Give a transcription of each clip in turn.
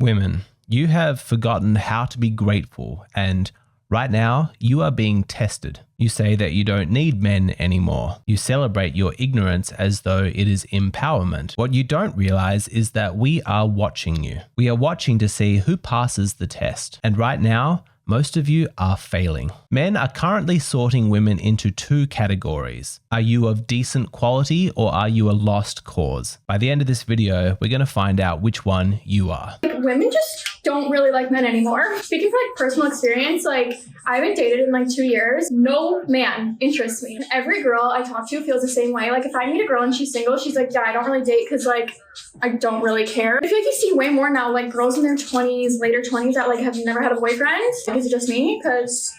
Women, you have forgotten how to be grateful, and right now you are being tested. You say that you don't need men anymore. You celebrate your ignorance as though it is empowerment. What you don't realize is that we are watching you. We are watching to see who passes the test. And right now, most of you are failing. Men are currently sorting women into two categories. Are you of decent quality or are you a lost cause? By the end of this video, we're going to find out which one you are. Women just don't really like men anymore. Speaking from personal experience, I haven't dated in 2 years. No man interests me. Every girl I talk to feels the same way. If I meet a girl and she's single, she's like, yeah, I don't really date because I don't really care. I feel like you see way more now, girls in their 20s, later 20s that have never had a boyfriend. Is it just me? Because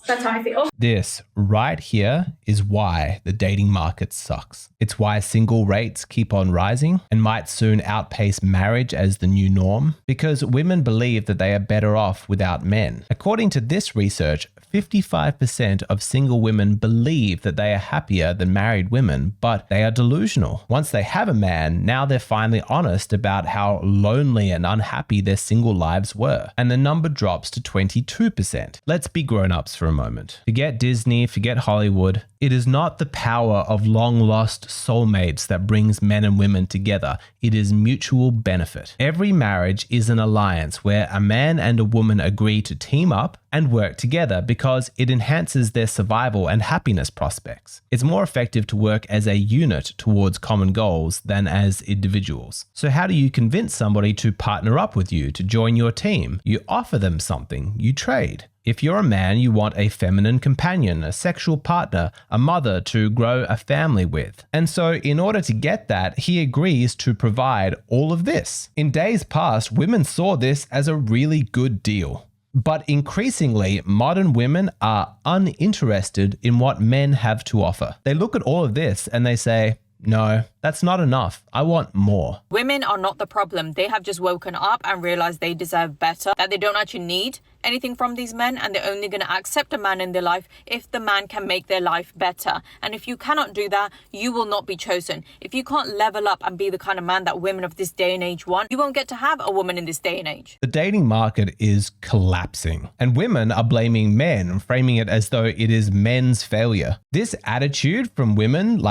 that's how I feel. This right here is why the dating market sucks. It's why single rates keep on rising and might soon outpace marriage as the new norm, because women believe that they are better off without men. According to this research, 55% of single women believe that they are happier than married women, but they are delusional. Once they have a man, now they're finally honest about how lonely and unhappy their single lives were, and the number drops to 22%. Let's be grown-ups for a moment. Forget Disney, forget Hollywood. It is not the power of long-lost soulmates that brings men and women together. It is mutual benefit. Every marriage is an alliance where a man and a woman agree to team up and work together because it enhances their survival and happiness prospects. It's more effective to work as a unit towards common goals than as individuals. So how do you convince somebody to partner up with you, to join your team? You offer them something, you trade. If you're a man, you want a feminine companion, a sexual partner, a mother to grow a family with. And so in order to get that, he agrees to provide all of this. In days past, women saw this as a really good deal. But increasingly, modern women are uninterested in what men have to offer. They look at all of this and they say, no, that's not enough. I want more. Women are not the problem. They have just woken up and realized they deserve better, that they don't actually need anything from these men, and they're only going to accept a man in their life if the man can make their life better. And if you cannot do that, you will not be chosen. If you can't level up and be the kind of man that women of this day and age want, you won't get to have a woman in this day and age. The dating market is collapsing, and women are blaming men, framing it as though it is men's failure. This attitude from women,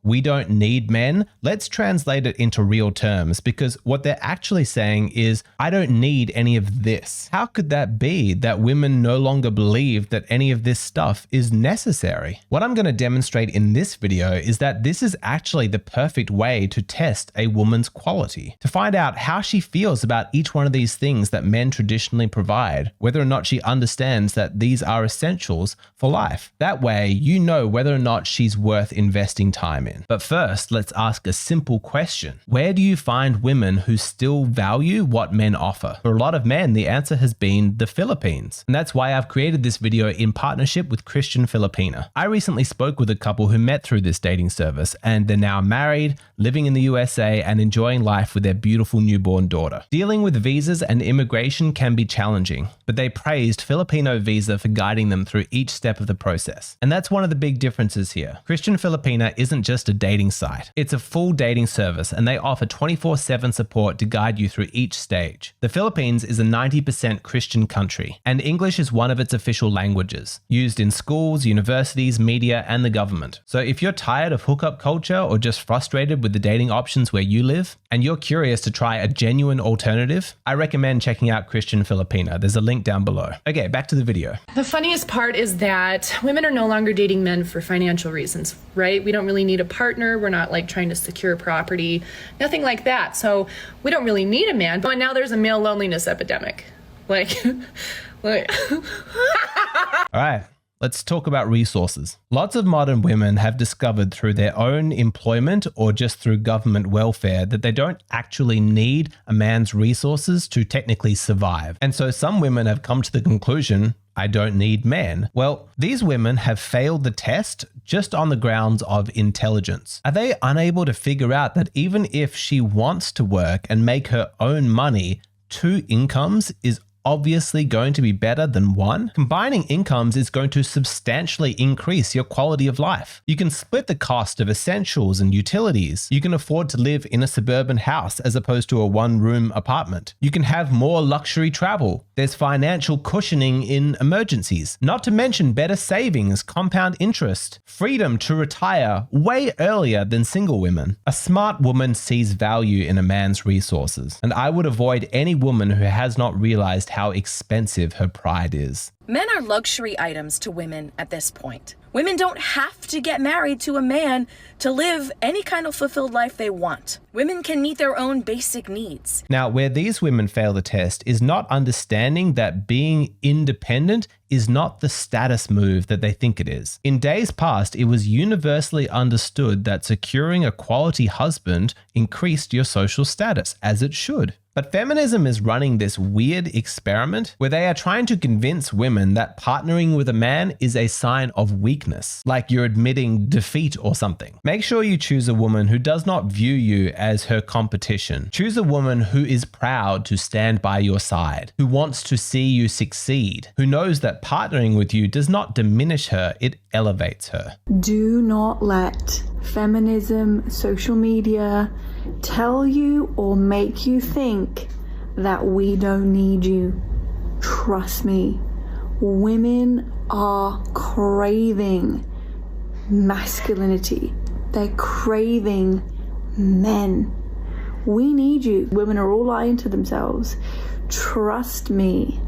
we don't need men, let's translate it into real terms, because what they're actually saying is, I don't need any of this. How could that be that women no longer believe that any of this stuff is necessary? What I'm going to demonstrate in this video is that this is actually the perfect way to test a woman's quality, to find out how she feels about each one of these things that men traditionally provide, whether or not she understands that these are essentials for life. That way, you know whether or not she's worth investing time in. But first, let's ask a simple question. Where do you find women who still value what men offer? For a lot of men, the answer has been the Philippines. And that's why I've created this video in partnership with Christian Filipina. I recently spoke with a couple who met through this dating service, and they're now married, living in the USA, and enjoying life with their beautiful newborn daughter. Dealing with visas and immigration can be challenging, but they praised Filipino Visa for guiding them through each step of the process. And that's one of the big differences here. Christian Filipina isn't just a dating site. It's a full dating service, and they offer 24/7 support to guide you through each stage. The Philippines is a 90% Christian country, and English is one of its official languages, used in schools, universities, media, and the government. So if you're tired of hookup culture or just frustrated with the dating options where you live, and you're curious to try a genuine alternative, I recommend checking out Christian Filipina. There's a link down below. Okay, back to the video. The funniest part is that women are no longer dating men for financial reasons, right? We don't really need a partner. We're not trying to secure property, nothing like that. So we don't really need a man. But now there's a male loneliness epidemic. All right. Let's talk about resources. Lots of modern women have discovered through their own employment or just through government welfare that they don't actually need a man's resources to technically survive. And so some women have come to the conclusion, I don't need men. Well, these women have failed the test just on the grounds of intelligence. Are they unable to figure out that even if she wants to work and make her own money, 2 incomes is obviously going to be better than one? Combining incomes is going to substantially increase your quality of life. You can split the cost of essentials and utilities. You can afford to live in a suburban house as opposed to a one-room apartment. You can have more luxury travel. There's financial cushioning in emergencies. Not to mention better savings, compound interest, freedom to retire way earlier than single women. A smart woman sees value in a man's resources, and I would avoid any woman who has not realized how expensive her pride is. Men are luxury items to women at this point. Women don't have to get married to a man to live any kind of fulfilled life they want. Women can meet their own basic needs. Now, where these women fail the test is not understanding that being independent is not the status move that they think it is. In days past, it was universally understood that securing a quality husband increased your social status, as it should. But feminism is running this weird experiment where they are trying to convince women that partnering with a man is a sign of weakness, like you're admitting defeat or something. Make sure you choose a woman who does not view you as her competition. Choose a woman who is proud to stand by your side, who wants to see you succeed, who knows that partnering with you does not diminish her, it elevates her. Do not let feminism, social media, tell you or make you think that we don't need you. Trust me, women are craving masculinity. They're craving men. We need you. Women are all lying to themselves. Trust me.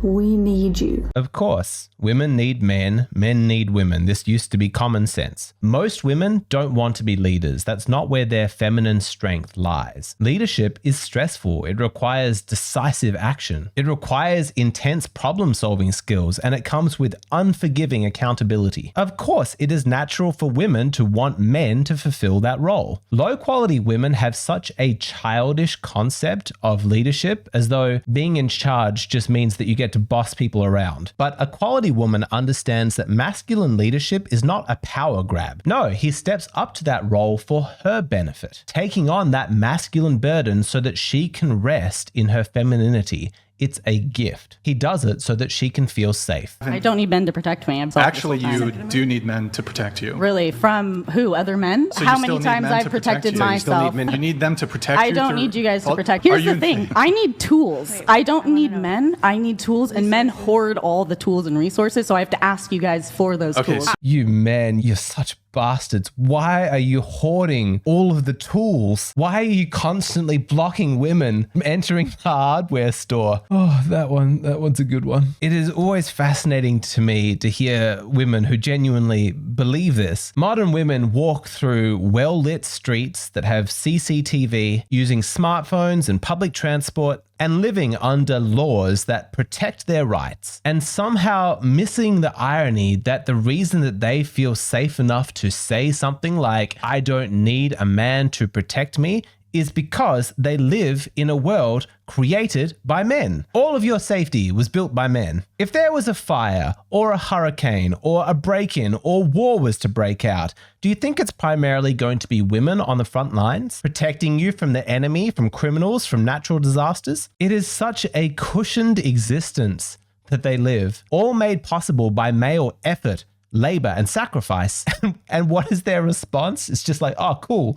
We need you. Of course, women need men, men need women. This used to be common sense. Most women don't want to be leaders. That's not where their feminine strength lies. Leadership is stressful. It requires decisive action. It requires intense problem-solving skills, and it comes with unforgiving accountability. Of course, it is natural for women to want men to fulfill that role. Low-quality women have such a childish concept of leadership, as though being in charge just means that you get to boss people around. But a quality woman understands that masculine leadership is not a power grab. No, he steps up to that role for her benefit, taking on that masculine burden so that she can rest in her femininity. It's a gift. He does it so that she can feel safe. I don't need men to protect me. Actually, you do need men to protect you. Really? From who? Other men? So how many times I've protected myself? You need them to protect you. I don't need you guys to protect. Here's the thing. I need tools. I don't need men. I need tools, and men hoard all the tools and resources, so I have to ask you guys for those tools. You men, you're such bastards. Why are you hoarding all of the tools? Why are you constantly blocking women from entering the hardware store? Oh, that one's a good one. It is always fascinating to me to hear women who genuinely believe this. Modern women walk through well-lit streets that have CCTV, using smartphones and public transport, and living under laws that protect their rights, and somehow missing the irony that the reason that they feel safe enough to say something like, "I don't need a man to protect me," is because they live in a world created by men. All of your safety was built by men. If there was a fire or a hurricane or a break-in or war was to break out, do you think it's primarily going to be women on the front lines, protecting you from the enemy, from criminals, from natural disasters? It is such a cushioned existence that they live, all made possible by male effort, labor, and sacrifice. And what is their response? It's just like, oh, cool.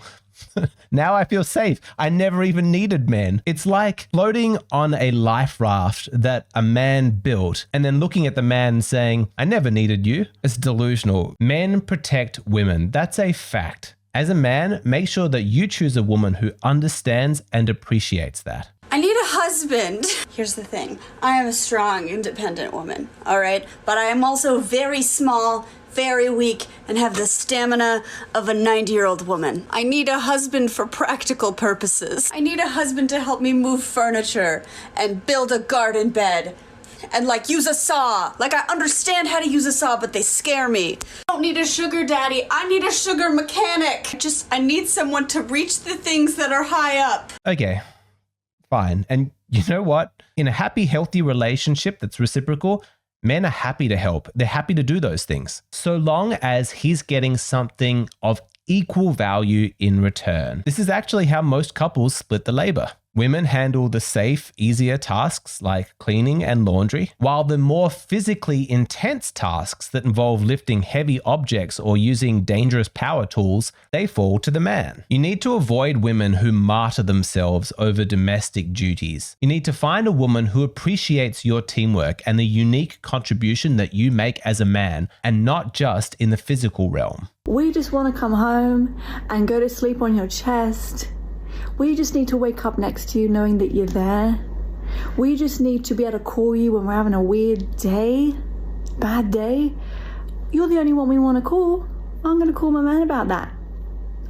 Now I feel safe. I never even needed men. It's like floating on a life raft that a man built and then looking at the man and saying, I never needed you. It's delusional. Men protect women. That's a fact. As a man, make sure that you choose a woman who understands and appreciates that. I need a husband. Here's the thing. I am a strong, independent woman, all right? But I am also very small, very weak, and have the stamina of a 90-year-old woman. I need a husband for practical purposes. I need a husband to help me move furniture and build a garden bed and use a saw. I understand how to use a saw, but they scare me. I don't need a sugar daddy. I need a sugar mechanic. I need someone to reach the things that are high up. Okay, fine. And you know what? In a happy, healthy relationship that's reciprocal, men are happy to help. They're happy to do those things, so long as he's getting something of equal value in return. This is actually how most couples split the labor. Women handle the safe, easier tasks like cleaning and laundry, while the more physically intense tasks that involve lifting heavy objects or using dangerous power tools, they fall to the man. You need to avoid women who martyr themselves over domestic duties. You need to find a woman who appreciates your teamwork and the unique contribution that you make as a man, and not just in the physical realm. We just want to come home and go to sleep on your chest. We just need to wake up next to you knowing that you're there. We just need to be able to call you when we're having a weird day, bad day. You're the only one we want to call. I'm going to call my man about that.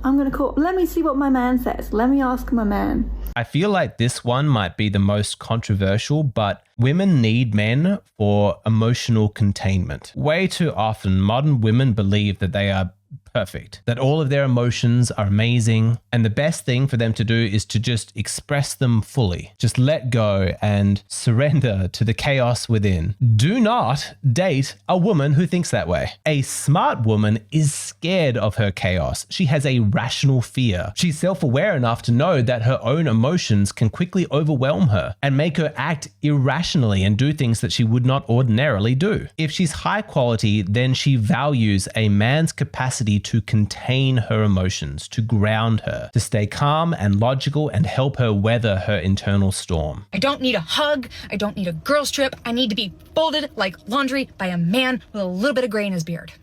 Let me see what my man says. Let me ask my man. I feel like this one might be the most controversial, but women need men for emotional containment. Way too often, modern women believe that they are perfect, that all of their emotions are amazing, and the best thing for them to do is to just express them fully. Just let go and surrender to the chaos within. Do not date a woman who thinks that way. A smart woman is scared of her chaos. She has a rational fear. She's self-aware enough to know that her own emotions can quickly overwhelm her and make her act irrationally and do things that she would not ordinarily do. If she's high quality, then she values a man's capacity to contain her emotions, to ground her, to stay calm and logical and help her weather her internal storm. I don't need a hug. I don't need a girls trip. I need to be folded like laundry by a man with a little bit of gray in his beard.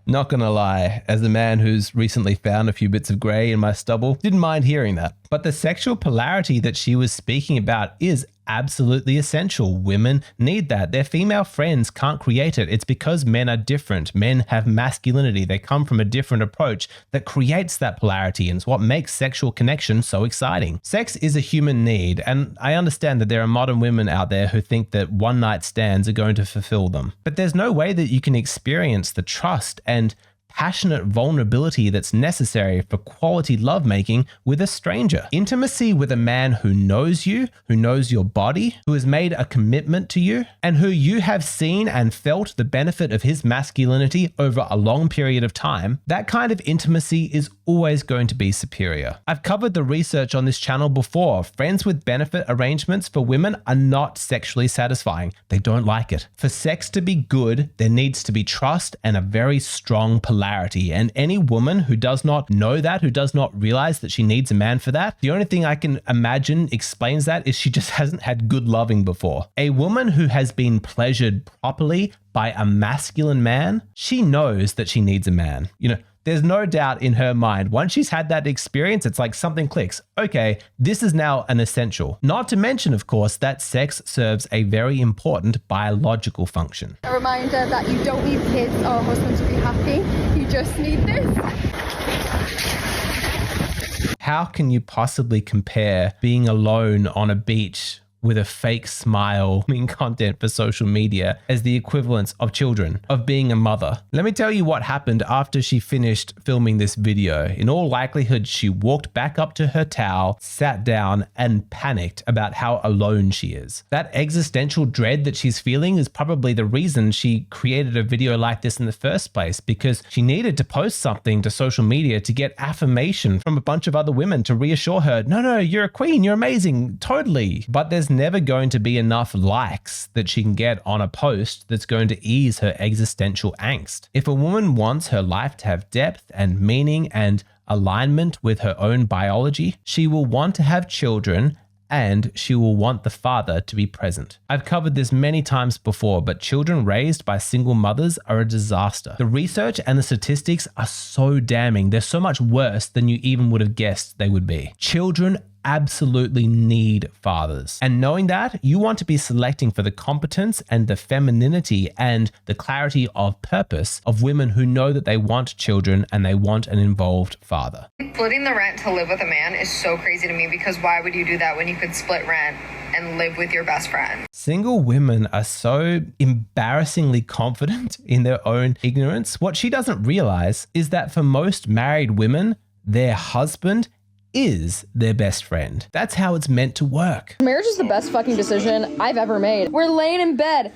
Not gonna lie, as a man who's recently found a few bits of grey in my stubble, didn't mind hearing that. But the sexual polarity that she was speaking about is absolutely essential. Women need that. Their female friends can't create it. It's because men are different. Men have masculinity. They come from a different approach that creates that polarity, and it's what makes sexual connection so exciting. Sex is a human need, and I understand that there are modern women out there who think that one-night stands are going to fulfill them. But there's no way that you can experience the trust and passionate vulnerability that's necessary for quality lovemaking with a stranger. Intimacy with a man who knows you, who knows your body, who has made a commitment to you, and who you have seen and felt the benefit of his masculinity over a long period of time, that kind of intimacy is always going to be superior. I've covered the research on this channel before. Friends with benefit arrangements for women are not sexually satisfying. They don't like it. For sex to be good, there needs to be trust and a very strong polarity. And any woman who does not know that, who does not realize that she needs a man for that, the only thing I can imagine explains that is she just hasn't had good loving before. A woman who has been pleasured properly by a masculine man, she knows that she needs a man. There's no doubt in her mind. Once she's had that experience, it's like something clicks. Okay, this is now an essential. Not to mention, of course, that sex serves a very important biological function. A reminder that you don't need kids or a husband to be happy. You just need this. How can you possibly compare being alone on a beach with a fake smile in content for social media as the equivalence of children, of being a mother? Let me tell you what happened after she finished filming this video. In all likelihood, she walked back up to her towel, sat down, and panicked about how alone she is. That existential dread that she's feeling is probably the reason she created a video like this in the first place, because she needed to post something to social media to get affirmation from a bunch of other women to reassure her, no, you're a queen, you're amazing, totally. But there's never going to be enough likes that she can get on a post that's going to ease her existential angst. If a woman wants her life to have depth and meaning and alignment with her own biology, she will want to have children and she will want the father to be present. I've covered this many times before, but children raised by single mothers are a disaster. The research and the statistics are so damning. They're so much worse than you even would have guessed they would be. Children absolutely need fathers. And knowing that, you want to be selecting for the competence and the femininity and the clarity of purpose of women who know that they want children and they want an involved father. Splitting the rent to live with a man is so crazy to me, because why would you do that when you could split rent and live with your best friend? Single women are so embarrassingly confident in their own ignorance. What she doesn't realize is that for most married women, their husband is their best friend. That's how it's meant to work. Marriage is the best fucking decision I've ever made. We're laying in bed.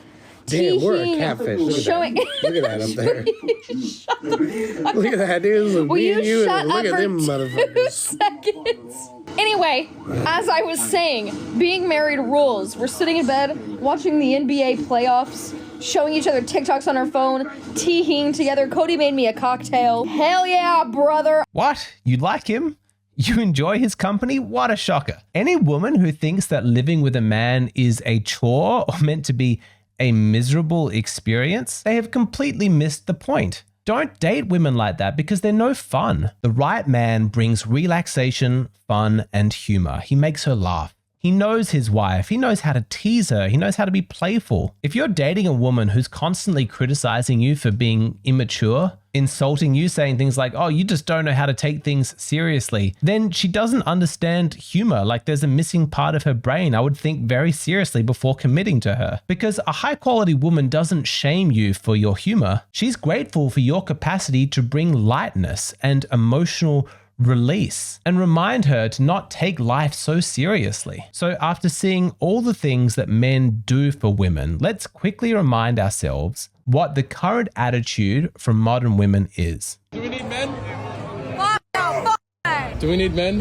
Damn, we're a catfish. Look at that up there. Look at that, dude. Look, Will you shut up look at them for motherfuckers. 2 seconds? Anyway, as I was saying, being married rules. We're sitting in bed, watching the NBA playoffs, showing each other TikToks on our phone, teeing together. Cody made me a cocktail. Hell yeah, brother. What? You like him? You enjoy his company? What a shocker. Any woman who thinks that living with a man is a chore or meant to be a miserable experience, they have completely missed the point. Don't date women like that because they're no fun. The right man brings relaxation, fun, and humor. He makes her laugh. He knows his wife. He knows how to tease her. He knows how to be playful. If you're dating a woman who's constantly criticizing you for being immature, insulting you, saying things like, oh, you just don't know how to take things seriously, then she doesn't understand humor. Like there's a missing part of her brain. I would think very seriously before committing to her. Because a high quality woman doesn't shame you for your humor. She's grateful for your capacity to bring lightness and emotional release and remind her to not take life so seriously. So after seeing all the things that men do for women, let's quickly remind ourselves what the current attitude from modern women is. Do we need men? Do we need men?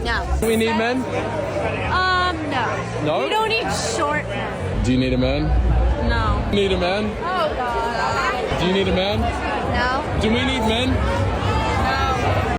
No. Do we need men? No. No? We don't need short men. Do you need a man? No. Do you need a man? Oh, God. Do you need a man? No. Do we need men?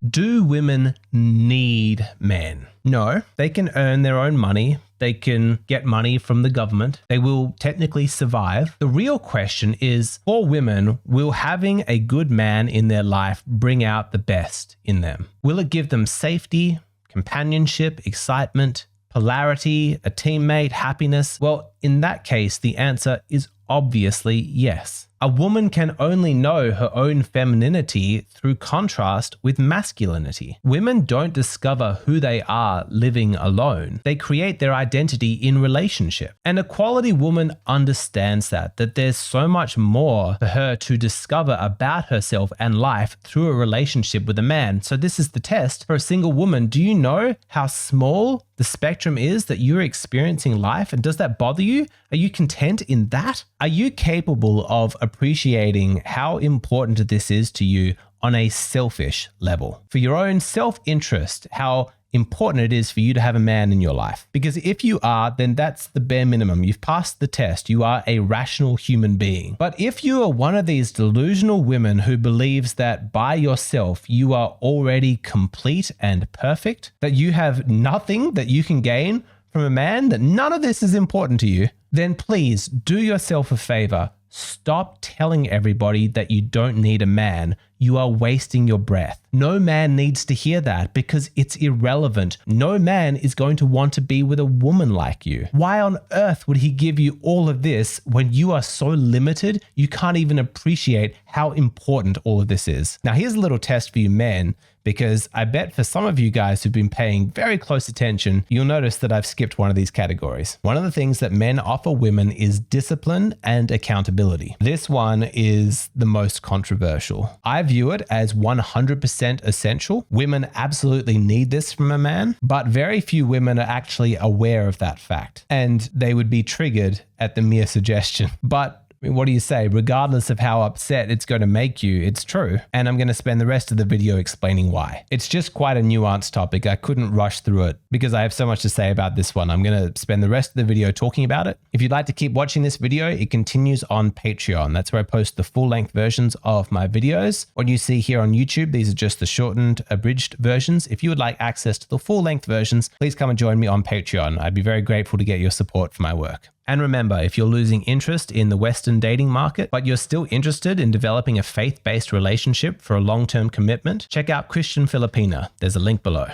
Do women need men? No, they can earn their own money. They can get money from the government. They will technically survive. The real question is, for women, will having a good man in their life bring out the best in them? Will it give them safety, companionship, excitement, polarity, a teammate, happiness? Well, in that case, the answer is obviously yes. A woman can only know her own femininity through contrast with masculinity. Women don't discover who they are living alone. They create their identity in relationship. And a quality woman understands that there's so much more for her to discover about herself and life through a relationship with a man. So this is the test for a single woman. Do you know how small the spectrum is that you're experiencing life? And does that bother you? Are you content in that? Are you capable of appreciating how important this is to you on a selfish level? For your own self-interest, how important it is for you to have a man in your life. Because if you are, then that's the bare minimum. You've passed the test. You are a rational human being. But if you are one of these delusional women who believes that by yourself you are already complete and perfect, that you have nothing that you can gain from a man, that none of this is important to you, then please do yourself a favor. Stop telling everybody that you don't need a man. You are wasting your breath. No man needs to hear that because it's irrelevant. No man is going to want to be with a woman like you. Why on earth would he give you all of this when you are so limited you can't even appreciate how important all of this is? Now here's a little test for you men, because I bet for some of you guys who've been paying very close attention, you'll notice that I've skipped one of these categories. One of the things that men offer women is discipline and accountability. This one is the most controversial. I view it as 100% essential. Women absolutely need this from a man, but very few women are actually aware of that fact, and they would be triggered at the mere suggestion. But what do you say? Regardless of how upset it's going to make you, it's true. And I'm going to spend the rest of the video explaining why. It's just quite a nuanced topic. I couldn't rush through it because I have so much to say about this one. I'm going to spend the rest of the video talking about it. If you'd like to keep watching this video, it continues on Patreon. That's where I post the full-length versions of my videos. What you see here on YouTube, these are just the shortened, abridged versions. If you would like access to the full-length versions, please come and join me on Patreon. I'd be very grateful to get your support for my work. And remember, if you're losing interest in the Western dating market, but you're still interested in developing a faith-based relationship for a long-term commitment, check out Christian Filipina. There's a link below.